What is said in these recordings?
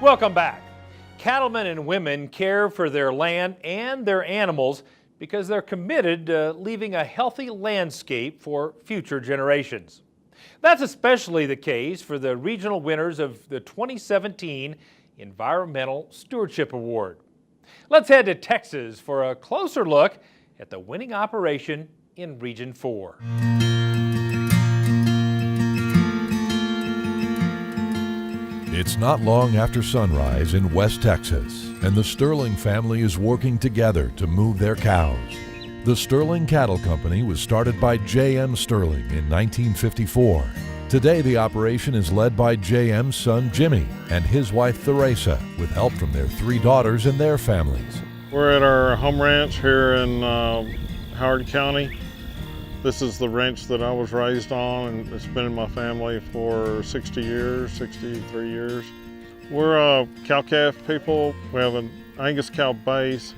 Welcome back. Cattlemen and women care for their land and their animals because they're committed to leaving a healthy landscape for future generations. That's especially the case for the regional winners of the 2017 Environmental Stewardship Award. Let's head to Texas for a closer look at the winning operation in Region 4. It's not long after sunrise in West Texas, and the Sterling family is working together to move their cows. The Sterling Cattle Company was started by J.M. Sterling in 1954. Today, the operation is led by J.M.'s son Jimmy and his wife Theresa, with help from their 3 daughters and their families. We're at our home ranch here in Howard County. This is the ranch that I was raised on, and it's been in my family for 63 years. We're cow-calf people. We have an Angus cow base,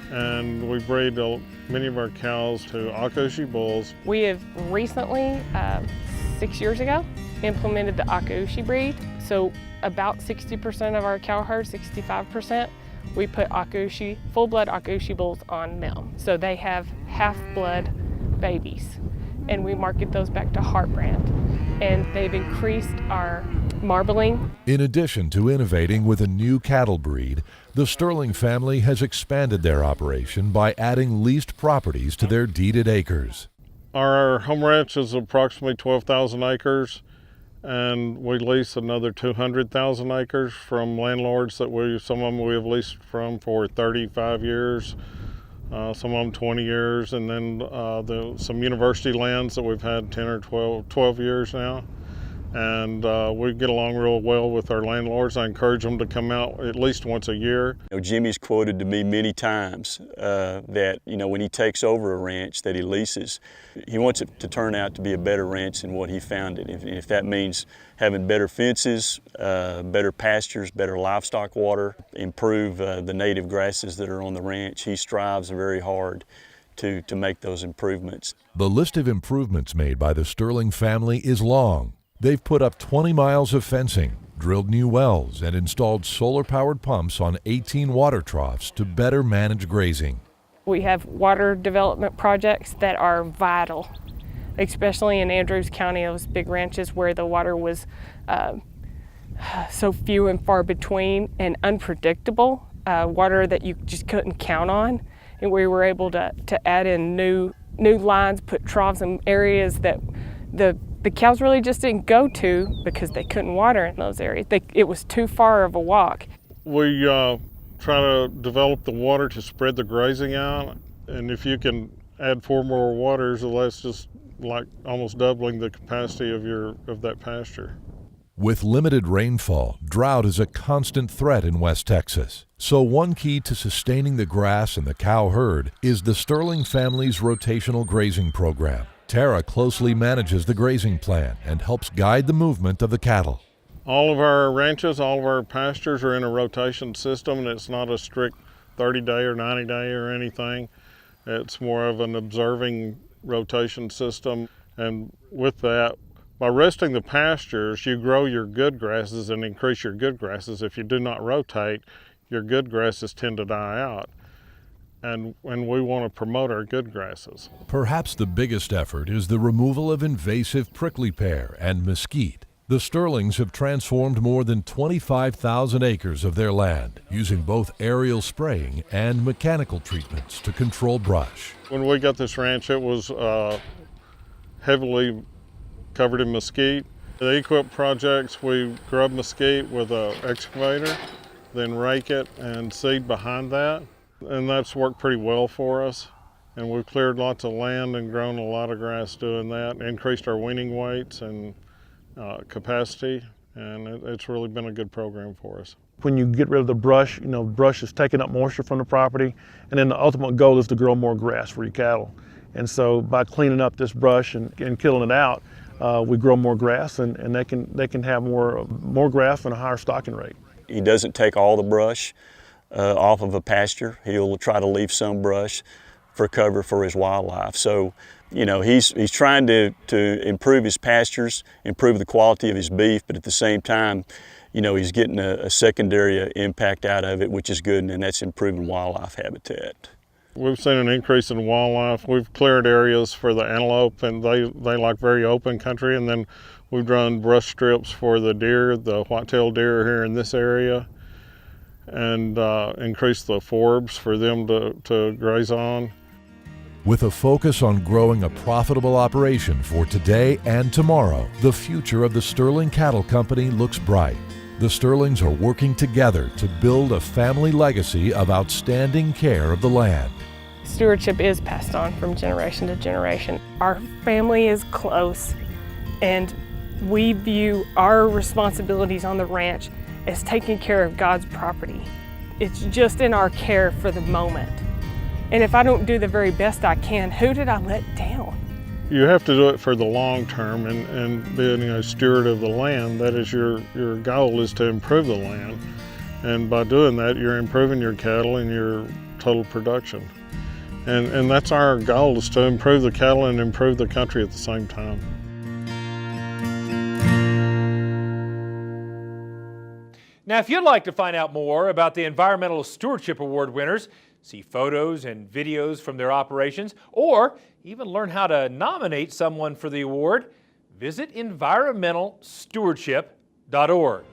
and we breed many of our cows to Akaushi bulls. We have recently, 6 years ago, implemented the Akaushi breed. So about 60% of our cow herd, 65%, we put Akaushi, full-blood Akaushi bulls on milk. So they have half-blood babies, and we market those back to Heart brand, and they've increased our marbling. In addition to innovating with a new cattle breed, the Sterling family has expanded their operation by adding leased properties to their deeded acres. Our home ranch is approximately 12,000 acres, and we lease another 200,000 acres from landlords that some of them we have leased from for 35 years. Some of them 20 years, and then some university lands that we've had 10 or 12 years now. And we get along real well with our landlords. I encourage them to come out at least once a year. Jimmy's quoted to me many times that when he takes over a ranch that he leases, he wants it to turn out to be a better ranch than what he found it. If that means having better fences, better pastures, better livestock water, improve the native grasses that are on the ranch, he strives very hard to make those improvements. The list of improvements made by the Sterling family is long. They've put up 20 miles of fencing, drilled new wells, and installed solar-powered pumps on 18 water troughs to better manage grazing. We have water development projects that are vital, especially in Andrews County, those big ranches where the water was so few and far between and unpredictable, water that you just couldn't count on. And we were able to add in new lines, put troughs in areas that the cows really just didn't go to because they couldn't water in those areas. It was too far of a walk. We try to develop the water to spread the grazing out, and if you can add 4 more waters, well, that's just like almost doubling the capacity of that pasture. With limited rainfall, drought is a constant threat in West Texas. So one key to sustaining the grass and the cow herd is the Sterling family's rotational grazing program. Tara closely manages the grazing plan and helps guide the movement of the cattle. All of our ranches, all of our pastures are in a rotation system, and it's not a strict 30-day or 90-day or anything. It's more of an observing rotation system. And with that, by resting the pastures, you grow your good grasses and increase your good grasses. If you do not rotate, your good grasses tend to die out. And we want to promote our good grasses. Perhaps the biggest effort is the removal of invasive prickly pear and mesquite. The Sterlings have transformed more than 25,000 acres of their land, using both aerial spraying and mechanical treatments to control brush. When we got this ranch, it was heavily covered in mesquite. The equip projects, we grub mesquite with an excavator, then rake it and seed behind that. And that's worked pretty well for us. And we've cleared lots of land and grown a lot of grass doing that, increased our weaning weights and capacity, and it's really been a good program for us. When you get rid of the brush, brush is taking up moisture from the property, and then the ultimate goal is to grow more grass for your cattle. And so by cleaning up this brush and killing it out, we grow more grass, and they can have more grass and a higher stocking rate. He doesn't take all the brush off of a pasture. He'll try to leave some brush for cover for his wildlife. So, he's trying to improve his pastures, improve the quality of his beef, but at the same time, he's getting a secondary impact out of it, which is good, and that's improving wildlife habitat. We've seen an increase in wildlife. We've cleared areas for the antelope, and they like very open country, and then we've drawn brush strips for the deer, the white-tailed deer here in this area, and increased the forbs for them to graze on. With a focus on growing a profitable operation for today and tomorrow, the future of the Sterling Cattle Company looks bright. The Sterlings are working together to build a family legacy of outstanding care of the land. Stewardship is passed on from generation to generation. Our family is close, and we view our responsibilities on the ranch as taking care of God's property. It's just in our care for the moment. And if I don't do the very best I can, who did I let down? You have to do it for the long term, and being a steward of the land, that is your goal is to improve the land. And by doing that, you're improving your cattle and your total production. And that's our goal, is to improve the cattle and improve the country at the same time. Now, if you'd like to find out more about the Environmental Stewardship Award winners, see photos and videos from their operations, or even learn how to nominate someone for the award, visit environmentalstewardship.org.